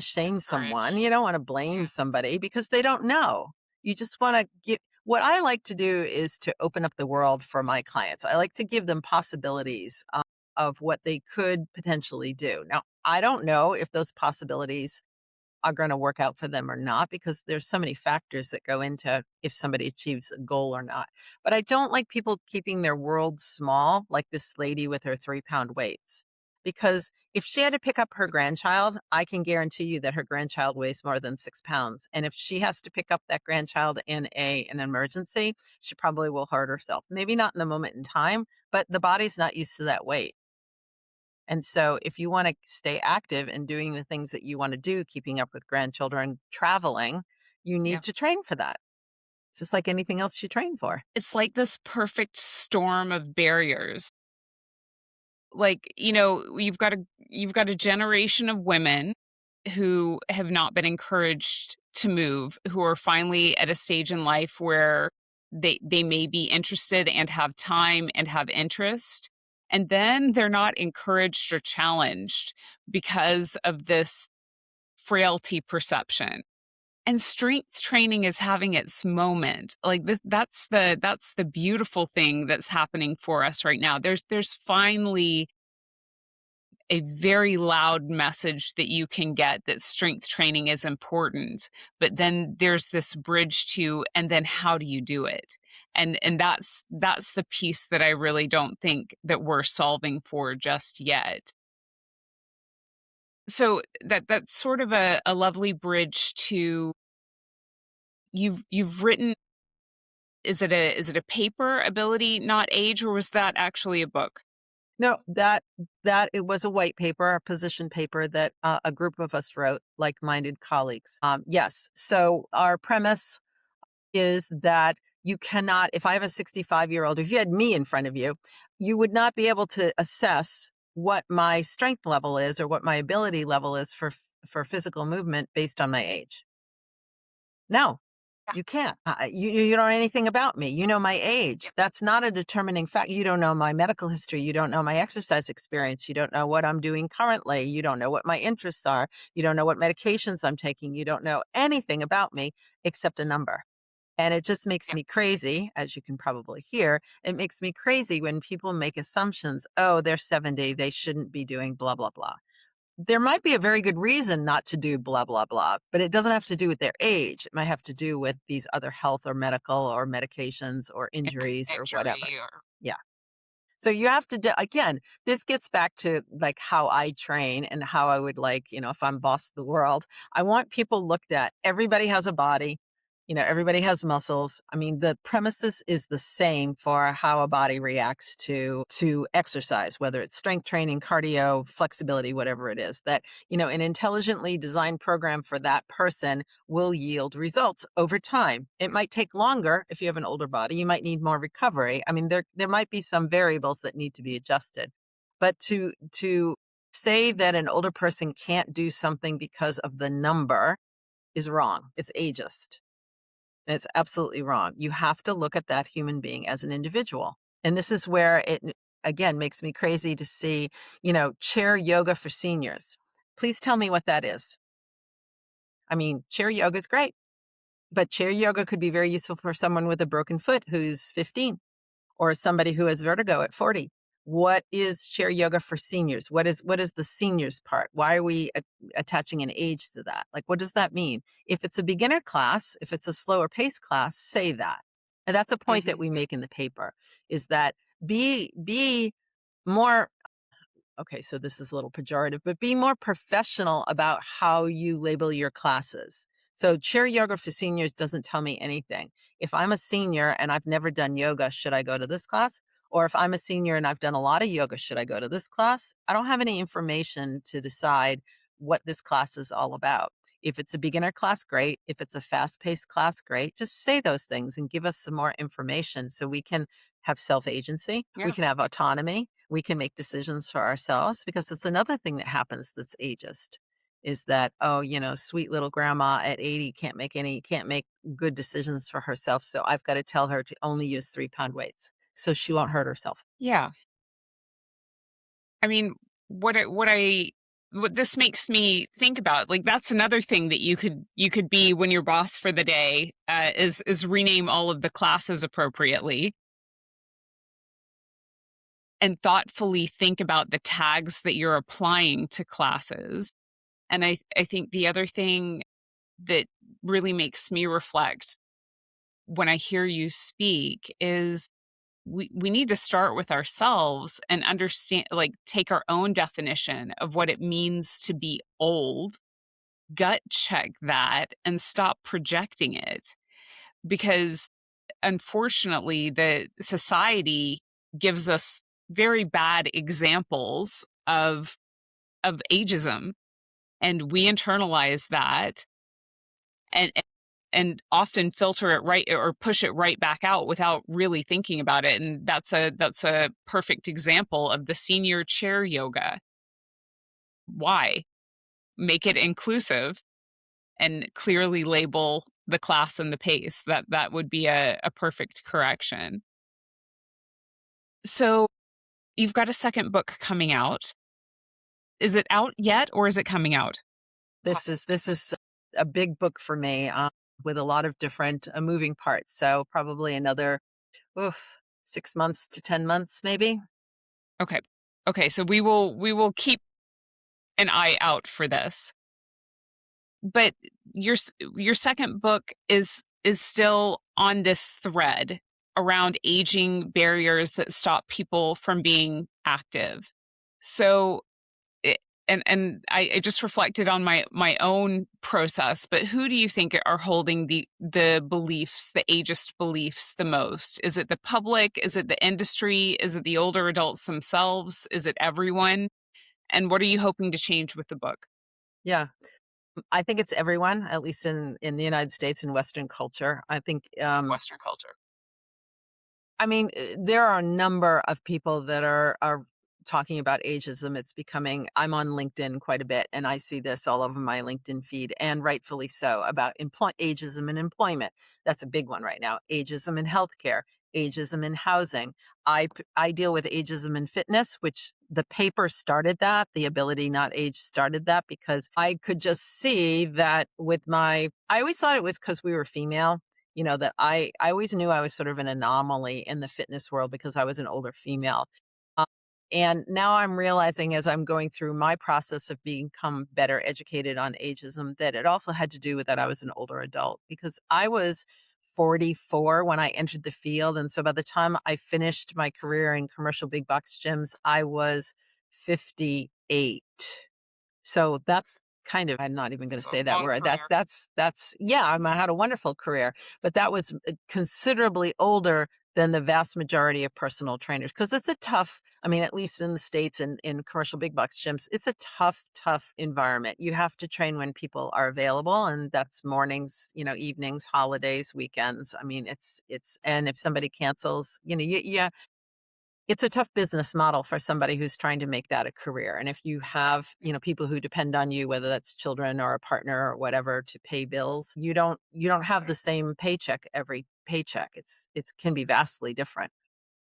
shame someone. discouraged. You don't want to blame somebody because they don't know. You just want to give. What I like to do is to open up the world for my clients. I like to give them possibilities of what they could potentially do. Now, I don't know if those possibilities are going to work out for them or not because there's so many factors that go into if somebody achieves a goal or not. But I don't like people keeping their world small, like this lady with her 3-pound weights. Because if she had to pick up her grandchild, I can guarantee you that her grandchild weighs more than 6 pounds. And if she has to pick up that grandchild in an emergency, she probably will hurt herself. Maybe not in the moment in time, but the body's not used to that weight. And so if you want to stay active and doing the things that you want to do, keeping up with grandchildren, traveling, you Yeah. need to train for that. It's just like anything else you train for. It's like this perfect storm of barriers. Like, you've got a generation of women who have not been encouraged to move, who are finally at a stage in life where they may be interested and have time and have interest. And then they're not encouraged or challenged because of this frailty perception. And strength training is having its moment. Like that's the beautiful thing that's happening for us right now. There's finally a very loud message that you can get that strength training is important, but then there's this bridge to, and then how do you do it? And that's the piece that I really don't think that we're solving for just yet. So that's sort of a lovely bridge to, you've written, is it a paper, Ability Not Age, or was that actually a book? No, that it was a white paper, a position paper that a group of us wrote, like-minded colleagues. Yes. So our premise is that you cannot, if I have a 65-year-old, if you had me in front of you, you would not be able to assess what my strength level is or what my ability level is for physical movement based on my age. No, you can't. You don't know anything about me. You know my age. That's not a determining fact. You don't know my medical history. You don't know my exercise experience. You don't know what I'm doing currently. You don't know what my interests are. You don't know what medications I'm taking. You don't know anything about me except a number. And it just makes me crazy, as you can probably hear. It makes me crazy when people make assumptions. Oh, they're 70. They shouldn't be doing blah, blah, blah. There might be a very good reason not to do blah, blah, blah, but it doesn't have to do with their age. It might have to do with these other health or medical or medications or injuries or whatever. Injury or Yeah. So you have to do, again, this gets back to like how I train and how I would like, if I'm boss of the world, I want people looked at. Everybody has a body, everybody has muscles. I mean, the premises is the same for how a body reacts to exercise, whether it's strength training, cardio, flexibility, whatever it is. That, an intelligently designed program for that person will yield results over time. It might take longer if you have an older body. You might need more recovery. I mean, there might be some variables that need to be adjusted. But to say that an older person can't do something because of the number is wrong. It's ageist. It's absolutely wrong. You have to look at that human being as an individual. And this is where it, again, makes me crazy to see, chair yoga for seniors. Please tell me what that is. I mean, chair yoga is great, but chair yoga could be very useful for someone with a broken foot who's 15 or somebody who has vertigo at 40. What is chair yoga for seniors? What is the seniors part? Why are we attaching an age to that? Like, what does that mean? If it's a beginner class, if it's a slower pace class, say that. And that's a point that we make in the paper, is that be more, okay, so this is a little pejorative, but be more professional about how you label your classes. So chair yoga for seniors doesn't tell me anything. If I'm a senior and I've never done yoga, should I go to this class? Or if I'm a senior and I've done a lot of yoga, should I go to this class? I don't have any information to decide what this class is all about. If it's a beginner class, great. If it's a fast-paced class, great. Just say those things and give us some more information so we can have self-agency. We yeah. can have autonomy. We can make decisions for ourselves, because it's another thing that happens that's ageist, is that, oh, sweet little grandma at 80 can't make good decisions for herself. So I've got to tell her to only use 3-pound weights so she won't hurt herself. Yeah. I mean, what this makes me think about, like, that's another thing that you could be when you're boss for the day, is rename all of the classes appropriately and thoughtfully think about the tags that you're applying to classes. And I think the other thing that really makes me reflect when I hear you speak is we need to start with ourselves and understand, like, take our own definition of what it means to be old, gut check that, and stop projecting it. Because unfortunately, the society gives us very bad examples of ageism, and we internalize that and often filter it right or push it right back out without really thinking about it. And that's a perfect example of the senior chair yoga. Why? Make it inclusive and clearly label the class and the pace. That would be a perfect correction. So you've got a second book coming out. Is it out yet or is it coming out? This is a big book for me, with a lot of different moving parts. So probably another oof, 6 months to 10 months, maybe. Okay. Okay, so we will keep an eye out for this. But your second book is still on this thread around aging barriers that stop people from being active. So it, and I just reflected on my own process, but who do you think are holding the beliefs, the ageist beliefs the most? Is it the public? Is it the industry? Is it the older adults themselves? Is it everyone? And what are you hoping to change with the book? Yeah. I think it's everyone, at least in the United States and Western culture. I think, Western culture. I mean, there are a number of people that are talking about ageism. It's becoming. I'm on LinkedIn quite a bit, and I see this all over my LinkedIn feed, and rightfully so, about ageism in employment. That's a big one right now. Ageism in healthcare, ageism in housing. I deal with ageism in fitness, which the paper started that. The Ability Not Age started that because I could just see that with my. I always thought it was because we were female, that I always knew I was sort of an anomaly in the fitness world because I was an older female. Um, and now I'm realizing as I'm going through my process of become better educated on ageism that it also had to do with that I was an older adult because I was 44 when I entered the field. And so by the time I finished my career in commercial big box gyms, I was 58. So that's kind of, I'm not even going to say that Long word. career. That's yeah, I had a wonderful career, but that was considerably older than the vast majority of personal trainers because it's a tough, I mean, at least in the States and in commercial big box gyms, it's a tough environment. You have to train when people are available, and that's mornings, evenings, holidays, weekends. I mean, and if somebody cancels, it's a tough business model for somebody who's trying to make that a career. And if you have, people who depend on you, whether that's children or a partner or whatever, to pay bills, you don't have the same paycheck every paycheck. It can be vastly different.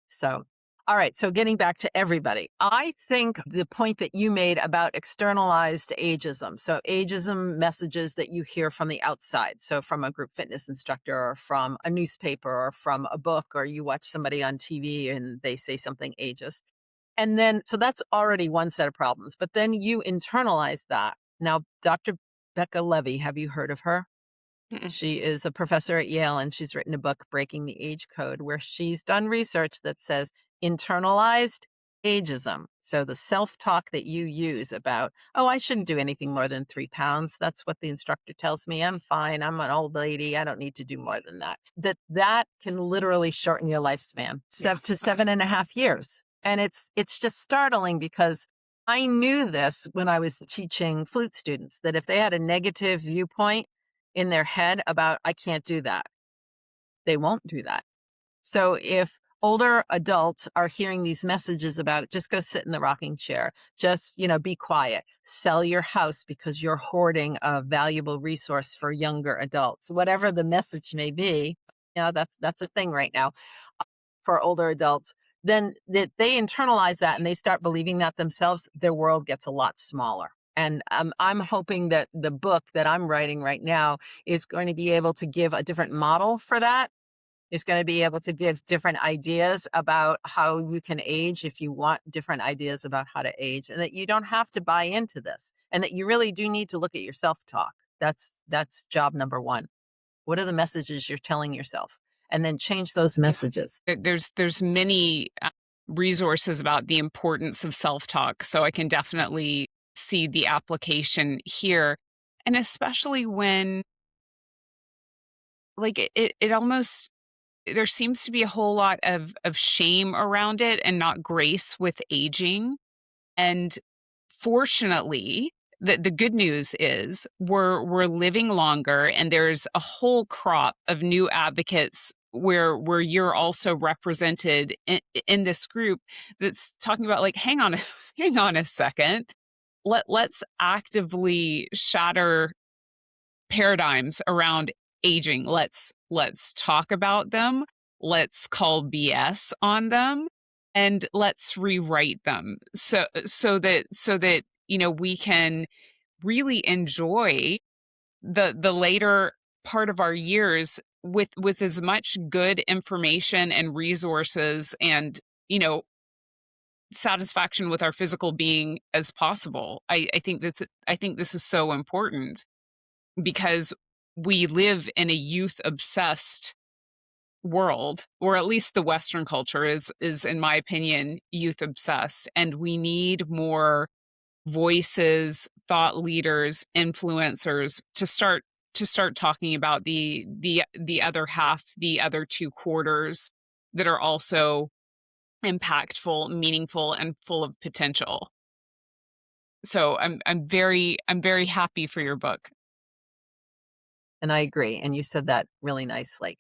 So, all right. So getting back to everybody, I think the point that you made about externalized ageism. So ageism messages that you hear from the outside. So from a group fitness instructor or from a newspaper or from a book, or you watch somebody on TV and they say something ageist. And then, so that's already one set of problems, but then you internalize that. Now, Dr. Becca Levy, have you heard of her? Mm-mm. She is a professor at Yale, and she's written a book, Breaking the Age Code, where she's done research that says internalized ageism. So the self talk that you use about, oh, I shouldn't do anything more than 3 pounds. That's what the instructor tells me. I'm fine. I'm an old lady. I don't need to do more than that. That can literally shorten your lifespan Yeah. to 7.5 years. And it's just startling because I knew this when I was teaching flute students that if they had a negative viewpoint in their head about, I can't do that, they won't do that. So if older adults are hearing these messages about just go sit in the rocking chair, just, be quiet, sell your house because you're hoarding a valuable resource for younger adults, whatever the message may be, that's a thing right now for older adults, then that they internalize that and they start believing that themselves, their world gets a lot smaller. And I'm hoping that the book that I'm writing right now is going to be able to give a different model for that. It's going to be able to give different ideas about how you can age if you want different ideas about how to age, and that you don't have to buy into this, and that you really do need to look at your self-talk. That's job number one. What are the messages you're telling yourself? And then change those messages. There's many resources about the importance of self-talk, so I can definitely see the application here. And especially when, like, it almost, there seems to be a whole lot of shame around it and not grace with aging. And fortunately, the good news is we're living longer, and there's a whole crop of new advocates where you're also represented in this group that's talking about, like, hang on, hang on a second. Let's actively shatter paradigms around aging. Let's talk about them. Let's call BS on them, and let's rewrite them so that we can really enjoy the later part of our years with as much good information and resources and, you know, satisfaction with our physical being as possible. I think this is so important because we live in a youth obsessed world, or at least the Western culture is in my opinion youth obsessed, and we need more voices, thought leaders, influencers to start talking about the other half, the other two quarters that are also impactful, meaningful, and full of potential. So I'm very happy for your book. And I agree. And you said that really nicely.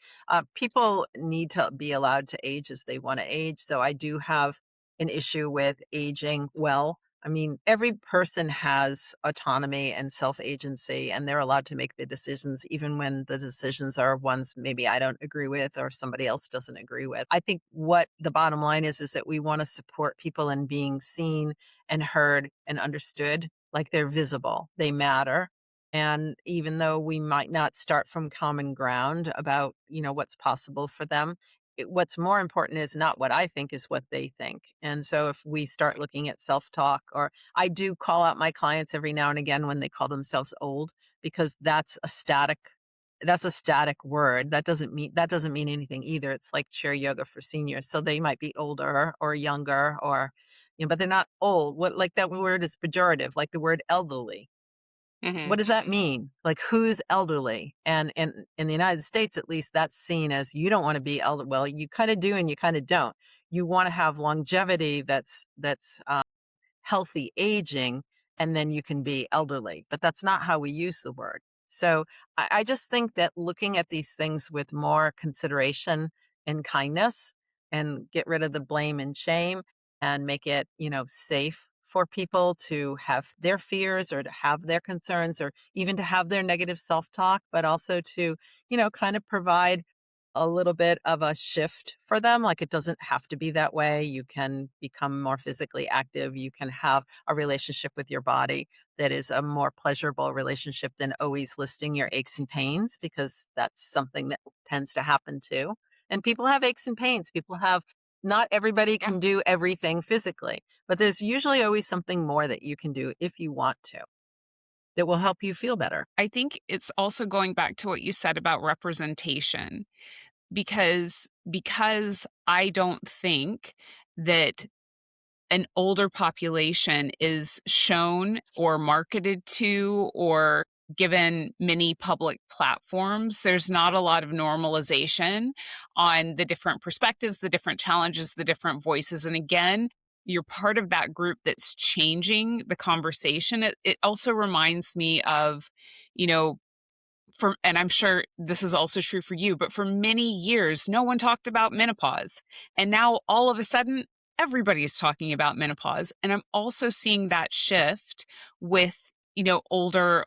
People need to be allowed to age as they want to age. So I do have an issue with aging well. I mean, every person has autonomy and self agency, and they're allowed to make the decisions, even when the decisions are ones maybe I don't agree with or somebody else doesn't agree with. I think what the bottom line is that we want to support people in being seen and heard and understood, like they're visible, they matter, and even though we might not start from common ground about, what's possible for them, what's more important is not what I think, is what they think. And so if we start looking at self-talk, or I do call out my clients every now and again when they call themselves old, because that's a static word. That doesn't mean anything either. It's like chair yoga for seniors. So they might be older or younger, or but they're not old. What, like, that word is pejorative, like the word elderly. Mhm. What does that mean? Like, who's elderly? And in the United States, at least, that's seen as, you don't want to be elder. Well, you kind of do and you kind of don't. You want to have longevity that's healthy aging, and then you can be elderly. But that's not how we use the word. So I just think that looking at these things with more consideration and kindness, and get rid of the blame and shame, and make it, safe for people to have their fears, or to have their concerns, or even to have their negative self-talk, but also to, kind of provide a little bit of a shift for them. Like, it doesn't have to be that way. You can become more physically active. You can have a relationship with your body that is a more pleasurable relationship than always listing your aches and pains, because that's something that tends to happen too. And people have aches and pains. Not everybody Yeah. can do everything physically, but there's usually always something more that you can do if you want to, that will help you feel better. I think it's also going back to what you said about representation, because I don't think that an older population is shown or marketed to or given many public platforms. There's not a lot of normalization on the different perspectives, the different challenges, the different voices. And again, you're part of that group that's changing the conversation. It also reminds me of, you know, and I'm sure this is also true for you, but for many years, no one talked about menopause. And now all of a sudden, everybody's talking about menopause. And I'm also seeing that shift with, older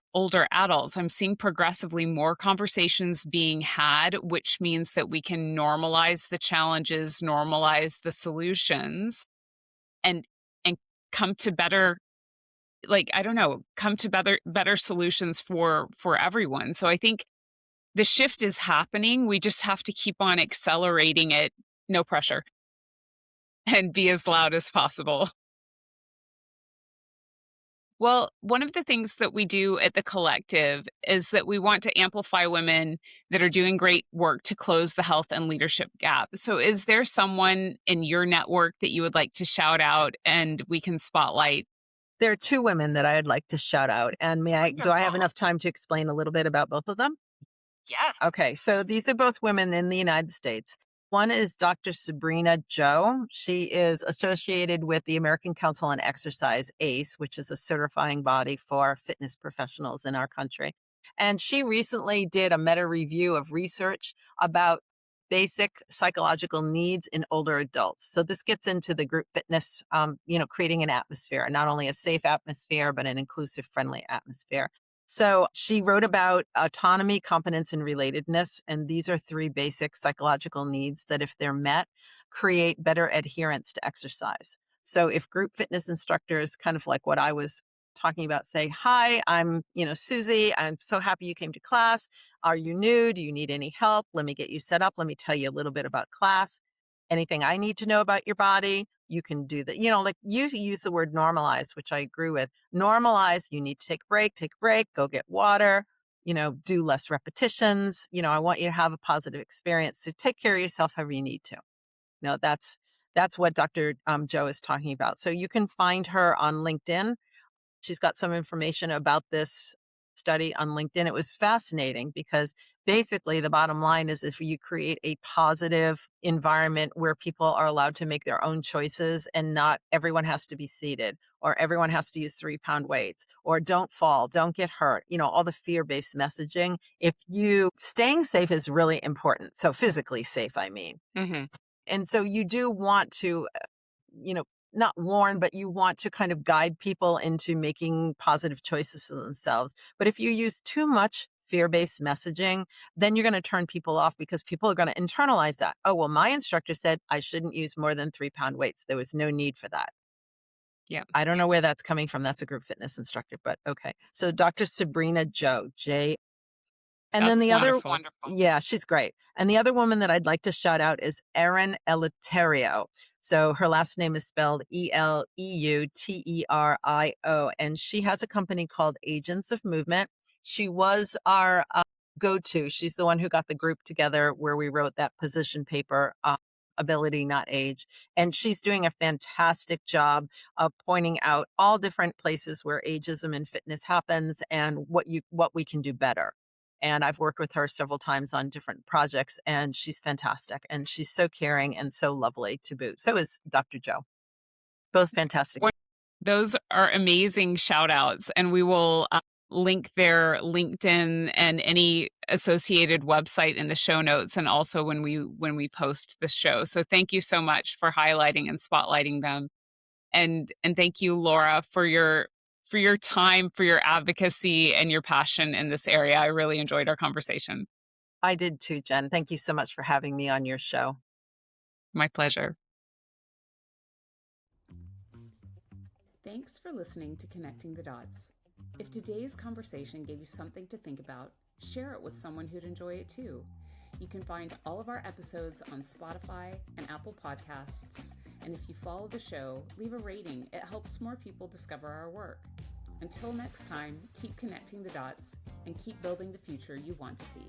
adults. I'm seeing progressively more conversations being had, which means that we can normalize the challenges, normalize the solutions, and and come to better, like, I don't know, come to better solutions for everyone. So I think the shift is happening. We just have to keep on accelerating it, no pressure, and be as loud as possible. Well, one of the things that we do at the collective is that we want to amplify women that are doing great work to close the health and leadership gap. So, is there someone in your network that you would like to shout out and we can spotlight? There are two women that I'd like to shout out. And do I have Wonderful. enough time to explain a little bit about both of them? Yeah. Okay, so these are both women in the United States. One is Dr. Sabrena Joe. She is associated with the American Council on Exercise, ACE, which is a certifying body for fitness professionals in our country. And she recently did a meta review of research about basic psychological needs in older adults. So this gets into the group fitness, creating an atmosphere, not only a safe atmosphere, but an inclusive, friendly atmosphere. So she wrote about autonomy, competence, and relatedness. And these are three basic psychological needs that, if they're met, create better adherence to exercise. So if group fitness instructors, kind of like what I was talking about, say, hi, I'm, Susie. I'm so happy you came to class. Are you new? Do you need any help? Let me get you set up. Let me tell you a little bit about class. Anything I need to know about your body, you can do that. Like you use the word normalize, which I agree with. Normalize, you need to take a break, go get water, do less repetitions. I want you to have a positive experience. So take care of yourself however you need to. That's what Dr. Joe is talking about. So you can find her on LinkedIn. She's got some information about this study on LinkedIn. It was fascinating because basically the bottom line is if you create a positive environment where people are allowed to make their own choices and not everyone has to be seated or everyone has to use 3-pound weights or don't fall, don't get hurt, all the fear-based messaging. If you staying safe is really important. So physically safe, I mean. Mm-hmm. And so you do want to, you know, not warn, but you want to kind of guide people into making positive choices for themselves. But if you use too much fear-based messaging, then you're going to turn people off because people are going to internalize that. Oh, well, my instructor said I shouldn't use more than 3-pound weights. There was no need for that. Yeah. I don't know where that's coming from. That's a group fitness instructor, but okay. So Dr. Sabrena Joe, and then That's the other, wonderful. yeah, she's great. And the other woman that I'd like to shout out is Erin Eleuterio. So her last name is spelled Eleuterio, and she has a company called Agents of Movement. She was our go-to. She's the one who got the group together where we wrote that position paper, Ability Not Age. And she's doing a fantastic job of pointing out all different places where ageism in fitness happens and what we can do better. And I've worked with her several times on different projects, and she's fantastic. And she's so caring and so lovely to boot. So is Dr. Joe. Both fantastic. Those are amazing shout outs, and we will link their LinkedIn and any associated website in the show notes, and also when we post the show. So thank you so much for highlighting and spotlighting them, and thank you, Laura, for your time, for your advocacy, and your passion in this area. I really enjoyed our conversation. I did too, Jen. Thank you so much for having me on your show. My pleasure. Thanks for listening to Connecting the Dots. If today's conversation gave you something to think about, share it with someone who'd enjoy it too. You can find all of our episodes on Spotify and Apple Podcasts. And if you follow the show, leave a rating. It helps more people discover our work. Until next time, keep connecting the dots and keep building the future you want to see.